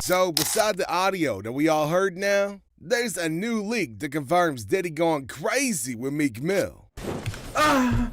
So, beside the audio that we all heard now, there's a new leak that confirms Diddy going crazy with Meek Mill. Now,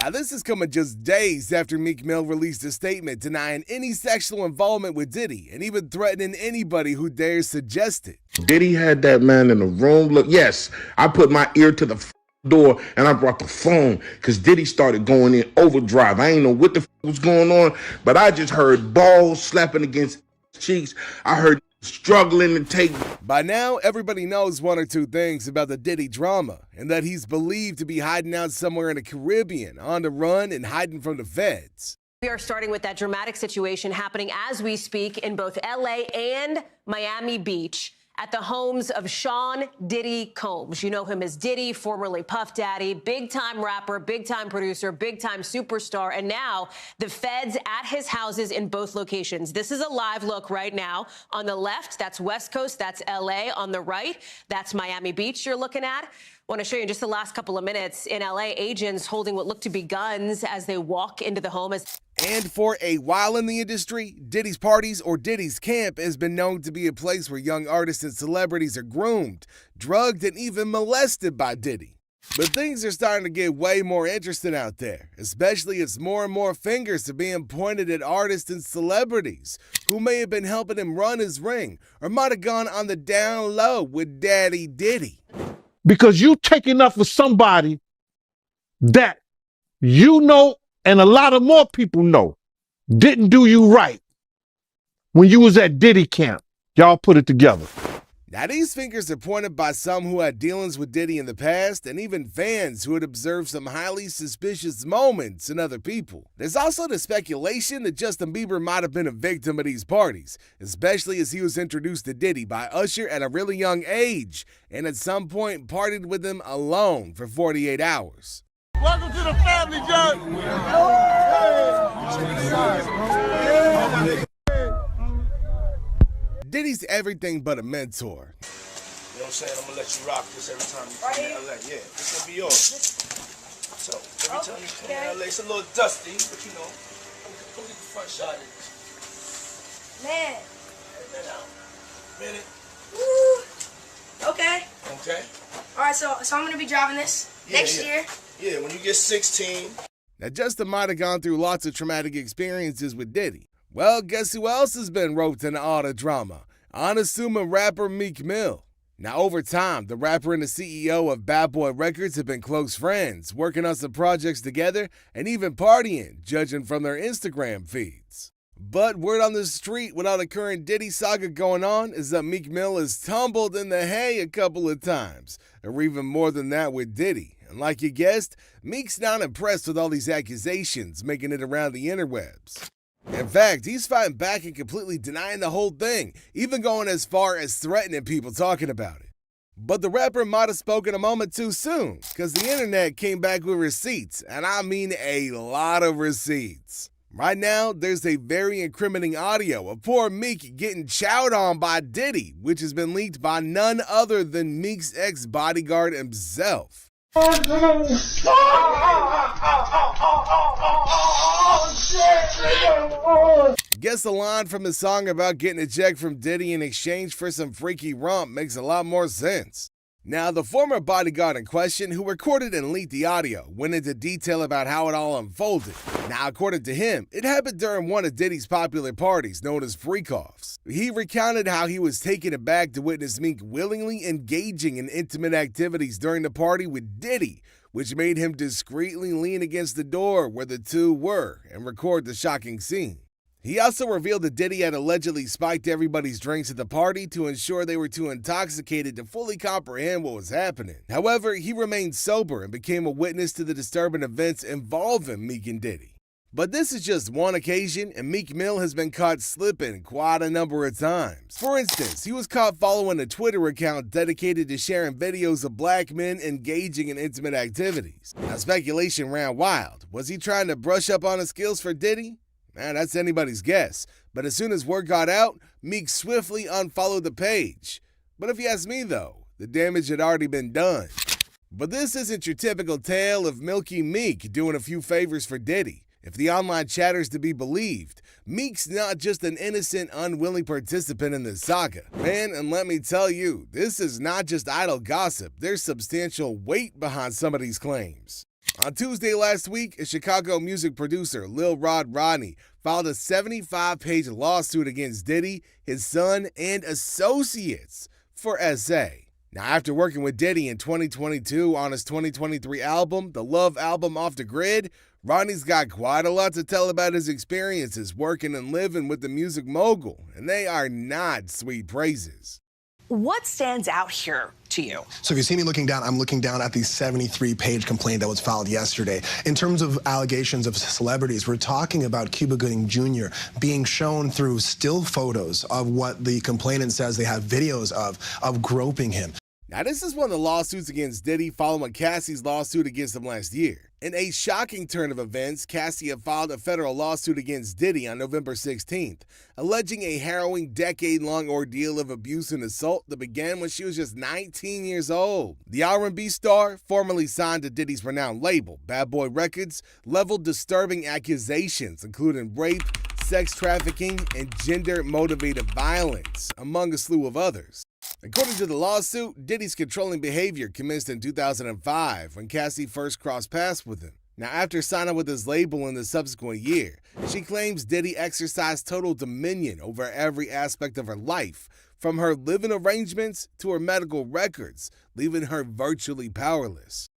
this is coming just days after Meek Mill released a statement denying any sexual involvement with Diddy and even threatening anybody who dares suggest it. Diddy had that man in the room. Look, yes, I put my ear to the door and I brought the phone because Diddy started going in overdrive. I ain't know what the was going on, but I just heard balls slapping against cheeks. I heard struggling to take. By now, everybody knows one or two things about the Diddy drama, and that he's believed to be hiding out somewhere in the Caribbean, on the run and hiding from the feds. We are starting with that dramatic situation happening as we speak in both LA and Miami Beach at the homes of Sean Diddy Combs. You know him as Diddy, formerly Puff Daddy, big-time rapper, big-time producer, big-time superstar, and now the feds at his houses in both locations. This is a live look right now. On the left, that's West Coast, that's LA. On the right, that's Miami Beach you're looking at. I want to show you in just the last couple of minutes. In LA, agents holding what look to be guns as they walk into the home. And for a while in the industry, Diddy's parties or Diddy's camp has been known to be a place where young artists and celebrities are groomed, drugged, and even molested by Diddy. But things are starting to get way more interesting out there, especially as more and more fingers are being pointed at artists and celebrities who may have been helping him run his ring or might have gone on the down low with Daddy Diddy. Because you taking up for somebody that you know and a lot of more people know didn't do you right when you was at Diddy camp. Y'all put it together. Now, these fingers are pointed by some who had dealings with Diddy in the past and even fans who had observed some highly suspicious moments in other people. There's also the speculation that Justin Bieber might have been a victim of these parties, especially as he was introduced to Diddy by Usher at a really young age and at some point partied with him alone for 48 hours. Welcome to the family, John. Diddy's everything but a mentor. You know what I'm saying? I'm gonna let you rock this every time you come to LA. Yeah, this gonna be yours. So every time you come to LA, it's a little dusty, but you know, go get the front shot of this. Man. Man out. Minute. Woo. Okay. Okay. All right, so I'm gonna be driving this next year. Yeah, when you get 16. Now, Justin might have gone through lots of traumatic experiences with Diddy. Well, guess who else has been roped into all the drama? Unassuming rapper Meek Mill. Now, over time, the rapper and the CEO of Bad Boy Records have been close friends, working on some projects together and even partying, judging from their Instagram feeds. But word on the street with all the current Diddy saga going on is that Meek Mill has tumbled in the hay a couple of times, or even more than that with Diddy. And like you guessed, Meek's not impressed with all these accusations making it around the interwebs. In fact, he's fighting back and completely denying the whole thing, even going as far as threatening people talking about it. But the rapper might have spoken a moment too soon, because the internet came back with receipts, and I mean a lot of receipts. Right now, there's a very incriminating audio of poor Meek getting chowed on by Diddy, which has been leaked by none other than Meek's ex-bodyguard himself. Guess the line from the song about getting a check from Diddy in exchange for some freaky romp makes a lot more sense. Now, the former bodyguard in question, who recorded and leaked the audio, went into detail about how it all unfolded. Now, according to him, it happened during one of Diddy's popular parties known as freak-offs. He recounted how he was taken aback to witness Meek willingly engaging in intimate activities during the party with Diddy, which made him discreetly lean against the door where the two were and record the shocking scene. He also revealed that Diddy had allegedly spiked everybody's drinks at the party to ensure they were too intoxicated to fully comprehend what was happening. However, he remained sober and became a witness to the disturbing events involving Meek and Diddy. But this is just one occasion, and Meek Mill has been caught slipping quite a number of times. For instance, he was caught following a Twitter account dedicated to sharing videos of black men engaging in intimate activities. Now, speculation ran wild. Was he trying to brush up on his skills for Diddy? Man, that's anybody's guess. But as soon as word got out, Meek swiftly unfollowed the page. But if you ask me though, the damage had already been done. But this isn't your typical tale of Milky Meek doing a few favors for Diddy. If the online chatter's to be believed, Meek's not just an innocent, unwilling participant in this saga. Man, and let me tell you, this is not just idle gossip. There's substantial weight behind some of these claims. On Tuesday last week, a Chicago music producer, Lil Rod Rodney, filed a 75-page lawsuit against Diddy, his son, and associates for SA. Now, after working with Diddy in 2022 on his 2023 album, the Love Album Off the Grid, Rodney's got quite a lot to tell about his experiences working and living with the music mogul, and they are not sweet praises. What stands out here to you? So if you see me looking down, I'm looking down at the 73-page complaint that was filed yesterday. In terms of allegations of celebrities, we're talking about Cuba Gooding Jr. being shown through still photos of what the complainant says they have videos of groping him. Now, this is one of the lawsuits against Diddy following Cassie's lawsuit against him last year. In a shocking turn of events, Cassie had filed a federal lawsuit against Diddy on November 16th, alleging a harrowing decade-long ordeal of abuse and assault that began when she was just 19 years old. The R&B star, formerly signed to Diddy's renowned label, Bad Boy Records, leveled disturbing accusations, including rape, sex trafficking, and gender-motivated violence, among a slew of others. According to the lawsuit, Diddy's controlling behavior commenced in 2005 when Cassie first crossed paths with him. Now, after signing with his label in the subsequent year, she claims Diddy exercised total dominion over every aspect of her life, from her living arrangements to her medical records, leaving her virtually powerless.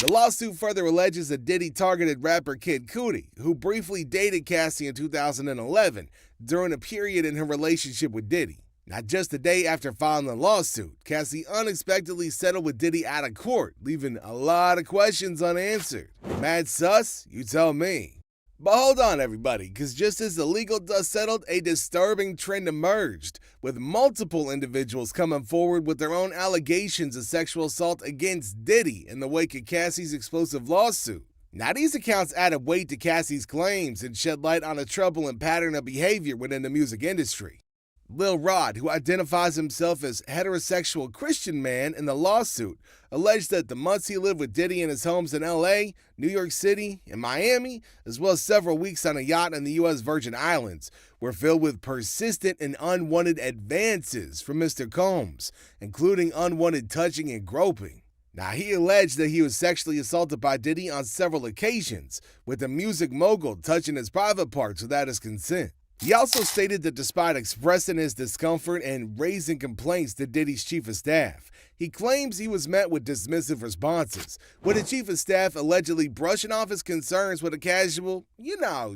The lawsuit further alleges that Diddy targeted rapper Kid Cudi, who briefly dated Cassie in 2011 during a period in her relationship with Diddy. Not just a day after filing the lawsuit, Cassie unexpectedly settled with Diddy out of court, leaving a lot of questions unanswered. Mad sus? You tell me. But hold on, everybody, because just as the legal dust settled, a disturbing trend emerged, with multiple individuals coming forward with their own allegations of sexual assault against Diddy in the wake of Cassie's explosive lawsuit. Now, these accounts added weight to Cassie's claims and shed light on a troubling pattern of behavior within the music industry. Lil Rod, who identifies himself as heterosexual Christian man in the lawsuit, alleged that the months he lived with Diddy in his homes in LA, New York City, and Miami, as well as several weeks on a yacht in the U.S. Virgin Islands, were filled with persistent and unwanted advances from Mr. Combs, including unwanted touching and groping. Now, he alleged that he was sexually assaulted by Diddy on several occasions, with the music mogul touching his private parts without his consent. He also stated that despite expressing his discomfort and raising complaints to Diddy's chief of staff, he claims he was met with dismissive responses, with the chief of staff allegedly brushing off his concerns with a casual,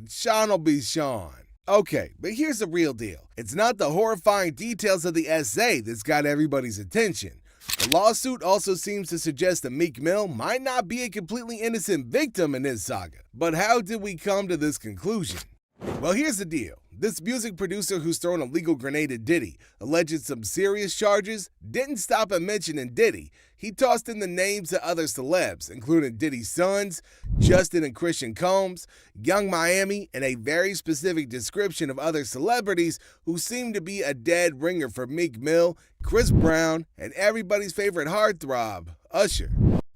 Sean'll be Sean. Okay, but here's the real deal. It's not the horrifying details of the essay that's got everybody's attention. The lawsuit also seems to suggest that Meek Mill might not be a completely innocent victim in this saga. But how did we come to this conclusion? Well, here's the deal. This music producer who's thrown a legal grenade at Diddy, alleged some serious charges, didn't stop at mentioning Diddy. He tossed in the names of other celebs, including Diddy's sons, Justin and Christian Combs, Young Miami, and a very specific description of other celebrities who seem to be a dead ringer for Meek Mill, Chris Brown, and everybody's favorite heartthrob, Usher.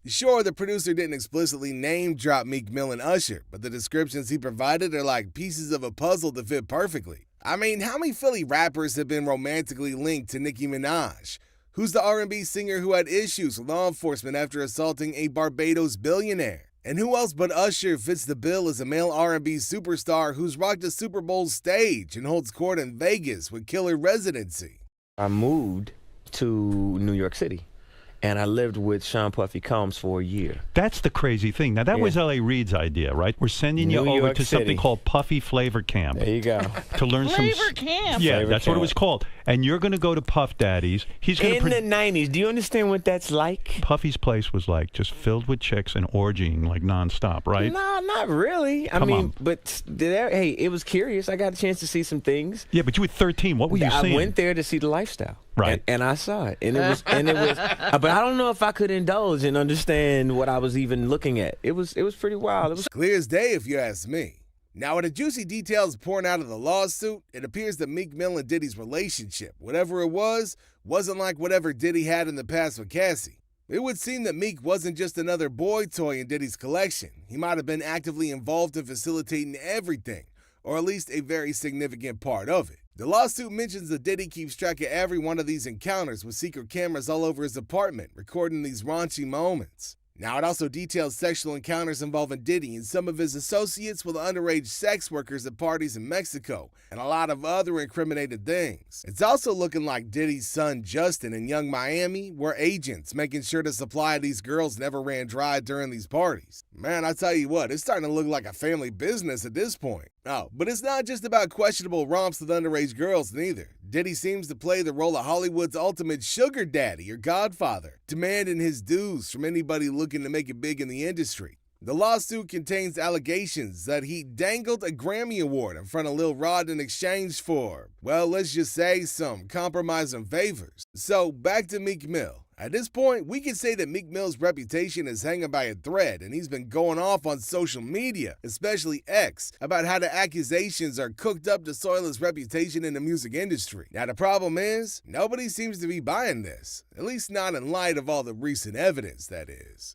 Sure, the producer didn't explicitly name-drop Meek Mill and Usher, but the descriptions he provided are like pieces of a puzzle that fit perfectly. I mean, how many Philly rappers have been romantically linked to Nicki Minaj? Who's the R&B singer who had issues with law enforcement after assaulting a Barbados billionaire? And who else but Usher fits the bill as a male R&B superstar who's rocked a Super Bowl stage and holds court in Vegas with killer residency? I moved to New York City. And I lived with Sean Puffy Combs for a year. That's the crazy thing. Now, that was L.A. Reid's idea, right? We're sending you over to something called Puffy Flavor Camp. There you go. To learn Flavor Camp. Yeah, Flavor that's Camp. what it was called. And you're going to go to Puff Daddy's. He's going In the 90s. Do you understand what that's like? Puffy's place was like just filled with chicks and orgying like nonstop, right? No, not really. I mean, but hey, it was curious. I got a chance to see some things. Yeah, but you were 13. What were you seeing? I went there to see the lifestyle. Right. And I saw it. And it was but I don't know if I could indulge and understand what I was even looking at. It was pretty wild. It was Clear as day if you ask me. Now, with the juicy details pouring out of the lawsuit, it appears that Meek Mill and Diddy's relationship, whatever it was, wasn't like whatever Diddy had in the past with Cassie. It would seem that Meek wasn't just another boy toy in Diddy's collection. He might have been actively involved in facilitating everything, or at least a very significant part of it. The lawsuit mentions that Diddy keeps track of every one of these encounters with secret cameras all over his apartment, recording these raunchy moments. Now, it also details sexual encounters involving Diddy and some of his associates with underage sex workers at parties in Mexico, and a lot of other incriminated things. It's also looking like Diddy's son Justin and Young Miami were agents, making sure the supply of these girls never ran dry during these parties. Man, I tell you what, it's starting to look like a family business at this point. Oh, but it's not just about questionable romps with underage girls neither. Diddy seems to play the role of Hollywood's ultimate sugar daddy or godfather, demanding his dues from anybody looking to make it big in the industry. The lawsuit contains allegations that he dangled a Grammy Award in front of Lil Rod in exchange for, well, let's just say some compromising favors. So, back to Meek Mill. At this point, we can say that Meek Mill's reputation is hanging by a thread, and he's been going off on social media, especially X, about how the accusations are cooked up to soil his reputation in the music industry. Now, the problem is, nobody seems to be buying this, at least not in light of all the recent evidence, that is.